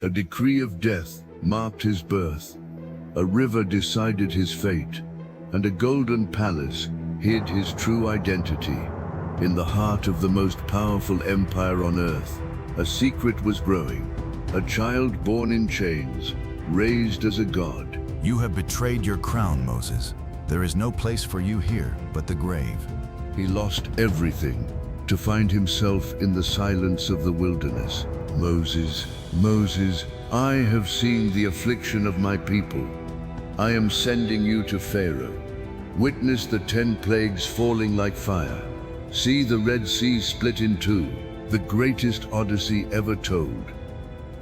A decree of death marked his birth. A river decided his fate, and a golden palace hid his true identity. In the heart of the most powerful empire on earth, a secret was growing. A child born in chains, raised as a god. You have betrayed your crown, Moses. There is no place for you here but the grave. He lost everything to find himself in the silence of the wilderness. Moses, Moses, I have seen the affliction of my people. I am sending you to Pharaoh. Witness the 10 plagues falling like fire. See the Red Sea split in two, the greatest odyssey ever told.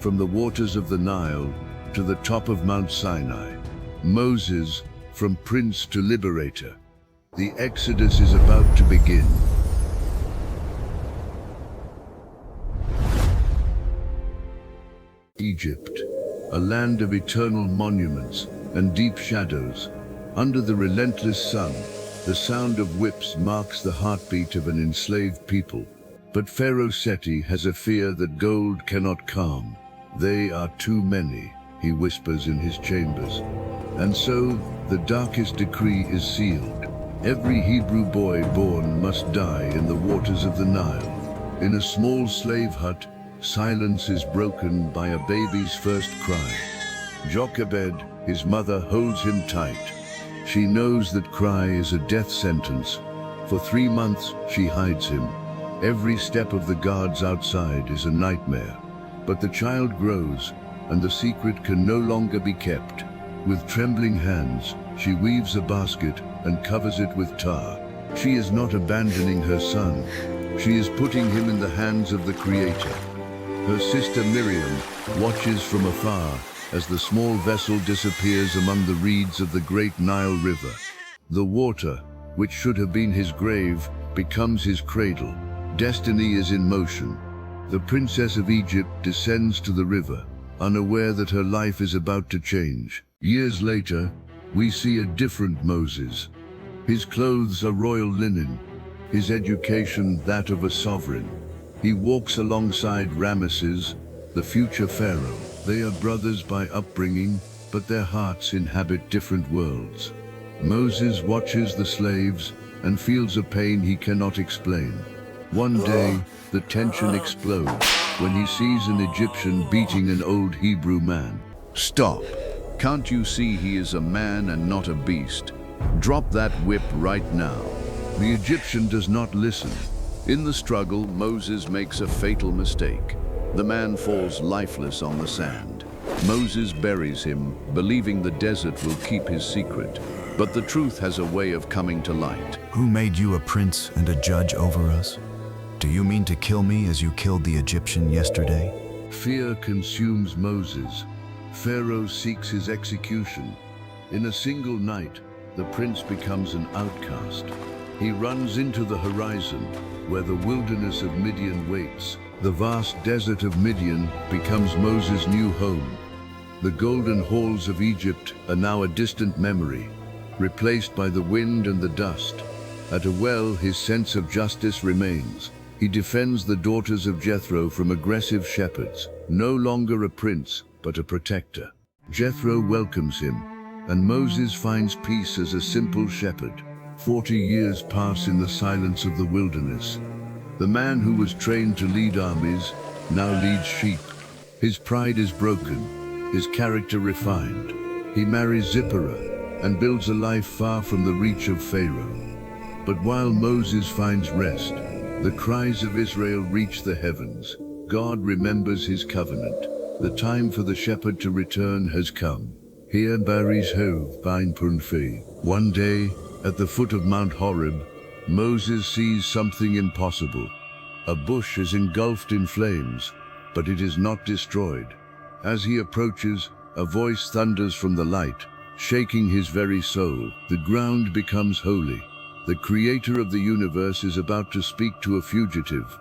From the waters of the Nile to the top of Mount Sinai, Moses, from prince to liberator. The Exodus is about to begin. Egypt, a land of eternal monuments and deep shadows. Under the relentless sun, the sound of whips marks the heartbeat of an enslaved people. But Pharaoh Seti has a fear that gold cannot calm. They are too many, he whispers in his chambers. And so, the darkest decree is sealed. Every Hebrew boy born must die in the waters of the Nile. In a small slave hut, silence is broken by a baby's first cry. Jochebed, his mother, holds him tight. She knows that cry is a death sentence. For 3 months, she hides him. Every step of the guards outside is a nightmare. But the child grows, and the secret can no longer be kept. With trembling hands, she weaves a basket and covers it with tar. She is not abandoning her son. She is putting him in the hands of the Creator. Her sister Miriam watches from afar as the small vessel disappears among the reeds of the great Nile River. The water, which should have been his grave, becomes his cradle. Destiny is in motion. The princess of Egypt descends to the river, unaware that her life is about to change. Years later, we see a different Moses. His clothes are royal linen, his education that of a sovereign. He walks alongside Ramesses, the future Pharaoh. They are brothers by upbringing, but their hearts inhabit different worlds. Moses watches the slaves and feels a pain he cannot explain. One day, the tension explodes when he sees an Egyptian beating an old Hebrew man. Stop! Can't you see he is a man and not a beast? Drop that whip right now. The Egyptian does not listen. In the struggle, Moses makes a fatal mistake. The man falls lifeless on the sand. Moses buries him, believing the desert will keep his secret. But the truth has a way of coming to light. Who made you a prince and a judge over us? Do you mean to kill me as you killed the Egyptian yesterday? Fear consumes Moses. Pharaoh seeks his execution. In a single night, the prince becomes an outcast. He runs into the horizon, where the wilderness of Midian waits. The vast desert of Midian becomes Moses' new home. The golden halls of Egypt are now a distant memory, replaced by the wind and the dust. At a well, his sense of justice remains. He defends the daughters of Jethro from aggressive shepherds, no longer a prince, but a protector. Jethro welcomes him, and Moses finds peace as a simple shepherd. 40 years pass in the silence of the wilderness. The man who was trained to lead armies now leads sheep. His pride is broken, his character refined. He marries Zipporah and builds a life far from the reach of Pharaoh. But while Moses finds rest, the cries of Israel reach the heavens. God remembers his covenant. The time for the shepherd to return has come. Here Baris Hov Bain Punfi. One day, at the foot of Mount Horeb, Moses sees something impossible. A bush is engulfed in flames, but it is not destroyed. As he approaches, a voice thunders from the light, shaking his very soul. The ground becomes holy. The Creator of the universe is about to speak to a fugitive.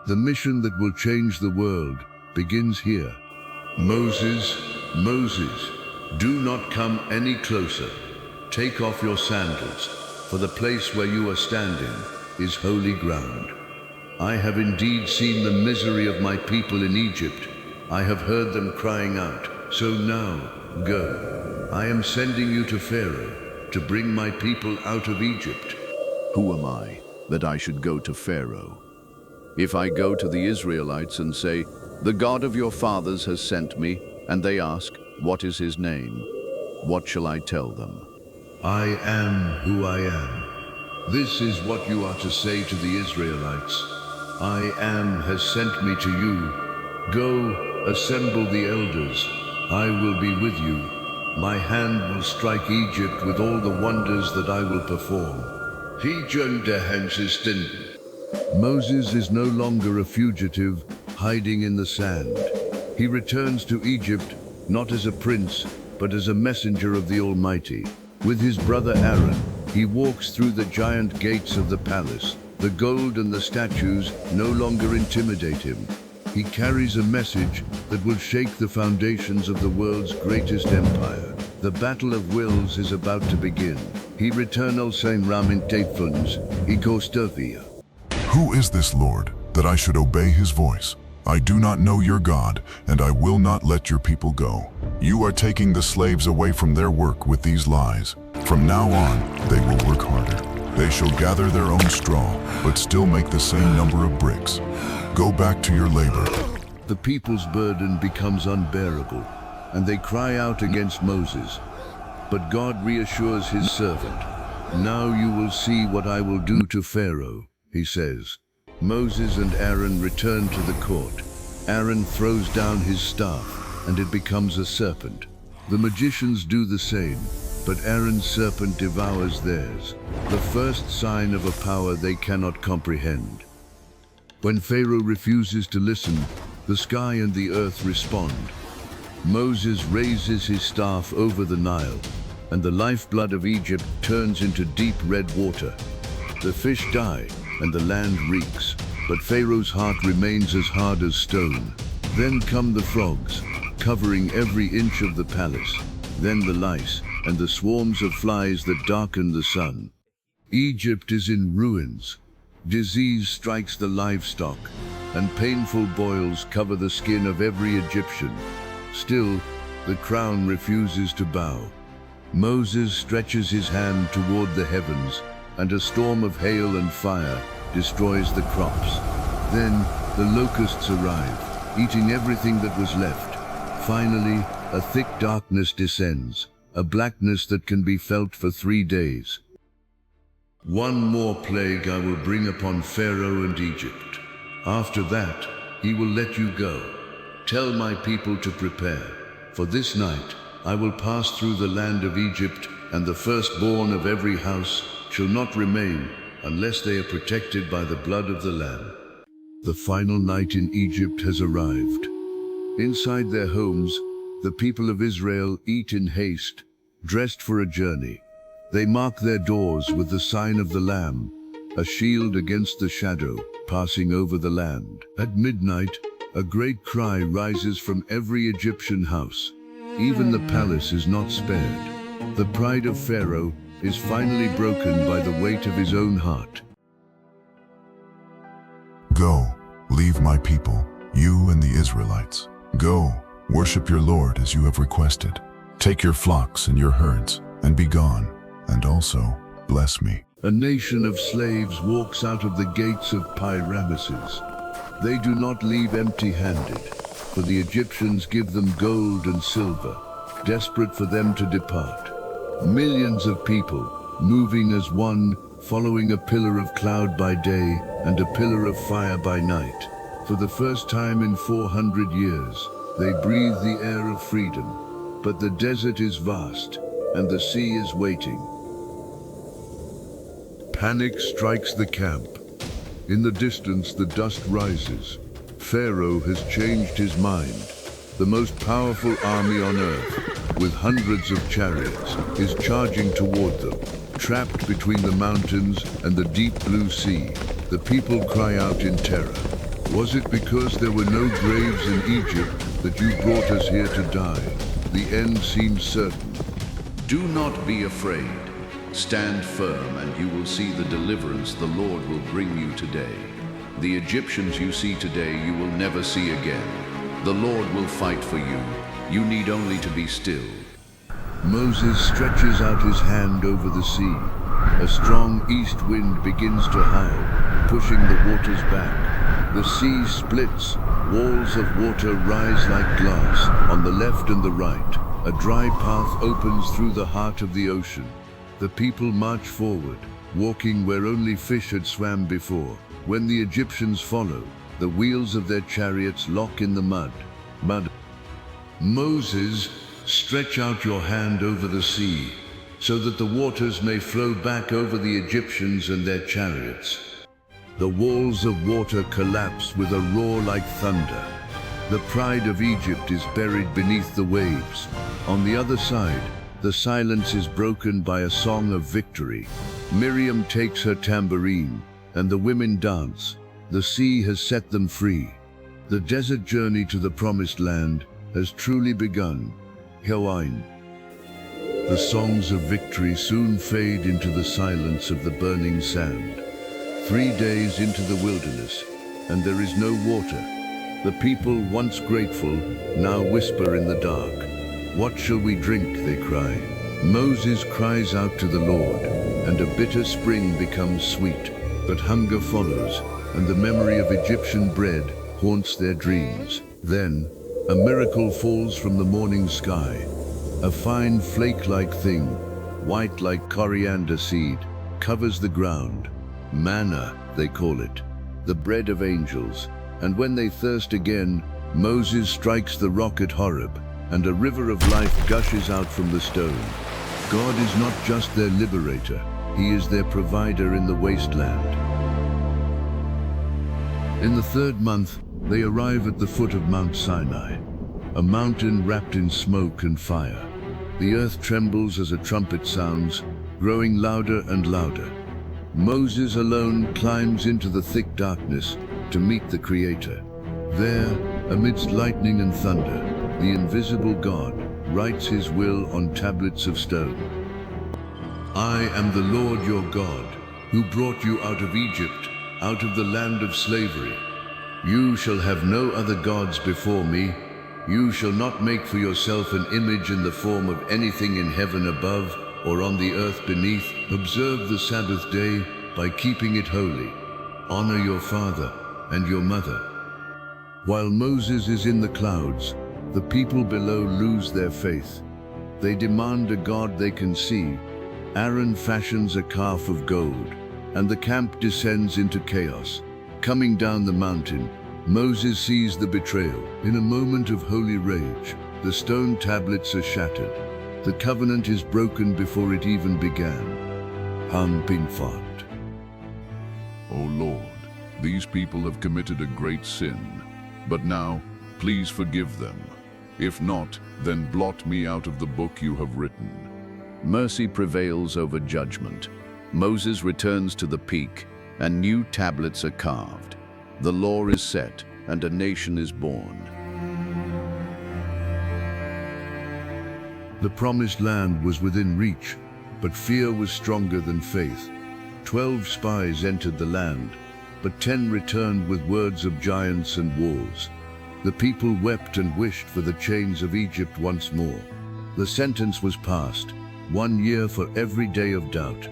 The mission that will change the world begins here. Moses, Moses, do not come any closer. Take off your sandals, for the place where you are standing is holy ground. I have indeed seen the misery of my people in Egypt. I have heard them crying out. So now, go. I am sending you to Pharaoh to bring my people out of Egypt. Who am I that I should go to Pharaoh? If I go to the Israelites and say, "The God of your fathers has sent me," and they ask, "What is his name?" what shall I tell them? I am who I am. This is what you are to say to the Israelites. I am has sent me to you. Go, assemble the elders. I will be with you. My hand will strike Egypt with all the wonders that I will perform. Moses is no longer a fugitive hiding in the sand. He returns to Egypt not as a prince, but as a messenger of the Almighty. With his brother Aaron, he walks through the giant gates of the palace. The gold and the statues no longer intimidate him. He carries a message that will shake the foundations of the world's greatest empire. The battle of wills is about to begin. He returnal sein Ramesses, Ecostovia. Who is this Lord, that I should obey his voice? I do not know your God, and I will not let your people go. You are taking the slaves away from their work with these lies. From now on, they will work harder. They shall gather their own straw, but still make the same number of bricks. Go back to your labor. The people's burden becomes unbearable, and they cry out against Moses. But God reassures his servant. Now you will see what I will do to Pharaoh, he says. Moses and Aaron return to the court. Aaron throws down his staff, and it becomes a serpent. The magicians do the same, but Aaron's serpent devours theirs, the first sign of a power they cannot comprehend. When Pharaoh refuses to listen, the sky and the earth respond. Moses raises his staff over the Nile, and the lifeblood of Egypt turns into deep red water. The fish die, and the land reeks, but Pharaoh's heart remains as hard as stone. Then come the frogs, covering every inch of the palace, then the lice, and the swarms of flies that darken the sun. Egypt is in ruins. Disease strikes the livestock, and painful boils cover the skin of every Egyptian. Still, the crown refuses to bow. Moses stretches his hand toward the heavens, and a storm of hail and fire destroys the crops. Then the locusts arrive, eating everything that was left. Finally, a thick darkness descends, a blackness that can be felt for 3 days. One more plague I will bring upon Pharaoh and Egypt. After that, he will let you go. Tell my people to prepare, for this night I will pass through the land of Egypt, and the firstborn of every house shall not remain unless they are protected by the blood of the Lamb. The final night in Egypt has arrived. Inside their homes, the people of Israel eat in haste, dressed for a journey. They mark their doors with the sign of the Lamb, a shield against the shadow passing over the land. At midnight, a great cry rises from every Egyptian house. Even the palace is not spared. The pride of Pharaoh is finally broken by the weight of his own heart. Go, leave my people, you and the Israelites. Go, worship your Lord as you have requested. Take your flocks and your herds, and be gone, and also bless me. A nation of slaves walks out of the gates of Ramesses. They do not leave empty-handed, for the Egyptians give them gold and silver, desperate for them to depart. Millions of people, moving as one, following a pillar of cloud by day and a pillar of fire by night. For the first time in 400 years, they breathe the air of freedom. But the desert is vast, and the sea is waiting. Panic strikes the camp. In the distance, the dust rises. Pharaoh has changed his mind. The most powerful army on earth, with hundreds of chariots, is charging toward them. Trapped between the mountains and the deep blue sea, the people cry out in terror. Was it because there were no graves in Egypt that you brought us here to die? The end seems certain. Do not be afraid. Stand firm, and you will see the deliverance the Lord will bring you today. The Egyptians you see today you will never see again. The Lord will fight for you. You need only to be still. Moses stretches out his hand over the sea. A strong east wind begins to howl, pushing the waters back. The sea splits. Walls of water rise like glass on the left and the right. A dry path opens through the heart of the ocean. The people march forward, walking where only fish had swam before. When the Egyptians follow, the wheels of their chariots lock in the mud. Moses, stretch out your hand over the sea, so that the waters may flow back over the Egyptians and their chariots. The walls of water collapse with a roar like thunder. The pride of Egypt is buried beneath the waves. On the other side, the silence is broken by a song of victory. Miriam takes her tambourine, and the women dance. The sea has set them free. The desert journey to the promised land has truly begun. Hawaii. The songs of victory soon fade into the silence of the burning sand. 3 days into the wilderness, and there is no water. The people, once grateful, now whisper in the dark. What shall we drink, they cry. Moses cries out to the Lord, and a bitter spring becomes sweet. But hunger follows, and the memory of Egyptian bread haunts their dreams. Then, a miracle falls from the morning sky. A fine flake-like thing, white like coriander seed, covers the ground. Manna, they call it, the bread of angels. And when they thirst again, Moses strikes the rock at Horeb, and a river of life gushes out from the stone. God is not just their liberator, he is their provider in the wasteland. In the 3rd month, they arrive at the foot of Mount Sinai, a mountain wrapped in smoke and fire. The earth trembles as a trumpet sounds, growing louder and louder. Moses alone climbs into the thick darkness to meet the Creator. There, amidst lightning and thunder, the invisible God writes his will on tablets of stone. I am the Lord your God, who brought you out of Egypt, out of the land of slavery. You shall have no other gods before me. You shall not make for yourself an image in the form of anything in heaven above or on the earth beneath. Observe the Sabbath day by keeping it holy. Honor your father and your mother. While Moses is in the clouds, the people below lose their faith. They demand a God they can see. Aaron fashions a calf of gold, and the camp descends into chaos. Coming down the mountain, Moses sees the betrayal. In a moment of holy rage, the stone tablets are shattered. The covenant is broken before it even began. O Lord, these people have committed a great sin, but now, please forgive them. If not, then blot me out of the book you have written. Mercy prevails over judgment. Moses returns to the peak, and new tablets are carved. The law is set, and a nation is born. The promised land was within reach, but fear was stronger than faith. 12 spies entered the land, but 10 returned with words of giants and wars. The people wept and wished for the chains of Egypt once more. The sentence was passed, 1 year for every day of doubt.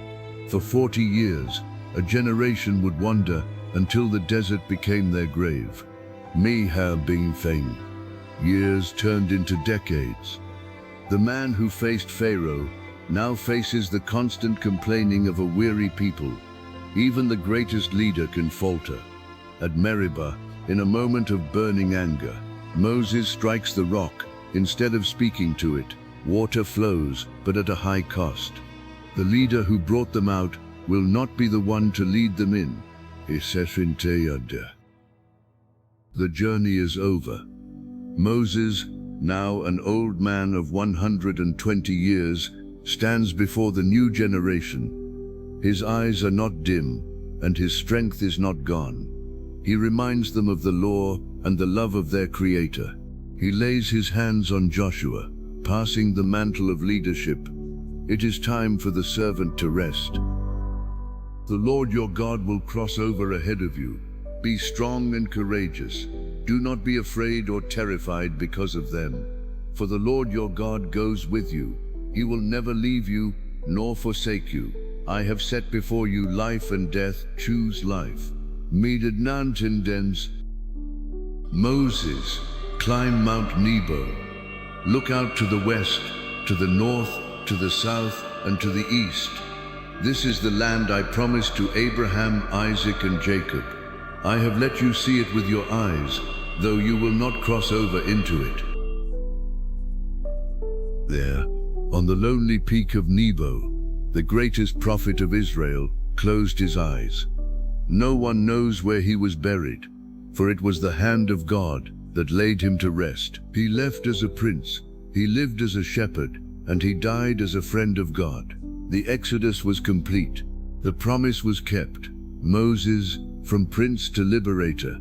For 40 years, a generation would wander until the desert became their grave. Thing. Years turned into decades. The man who faced Pharaoh now faces the constant complaining of a weary people. Even the greatest leader can falter. At Meribah, in a moment of burning anger, Moses strikes the rock. Instead of speaking to it, water flows, but at a high cost. The leader who brought them out will not be the one to lead them in. The journey is over. Moses, now an old man of 120 years, stands before the new generation. His eyes are not dim, and his strength is not gone. He reminds them of the law and the love of their Creator. He lays his hands on Joshua, passing the mantle of leadership. It is time for the servant to rest. The Lord your God will cross over ahead of you. Be strong and courageous. Do not be afraid or terrified because of them, for the Lord your God goes with you. He will never leave you nor forsake you. I have set before you life and death. Choose life. Moses, climb Mount Nebo. Look out to the west, to the north, to the south, and to the east. This is the land I promised to Abraham, Isaac, and Jacob. I have let you see it with your eyes, though you will not cross over into it. There, on the lonely peak of Nebo, the greatest prophet of Israel closed his eyes. No one knows where he was buried, for it was the hand of God that laid him to rest. He left as a prince, he lived as a shepherd, and he died as a friend of God. The Exodus was complete. The promise was kept. Moses, from prince to liberator,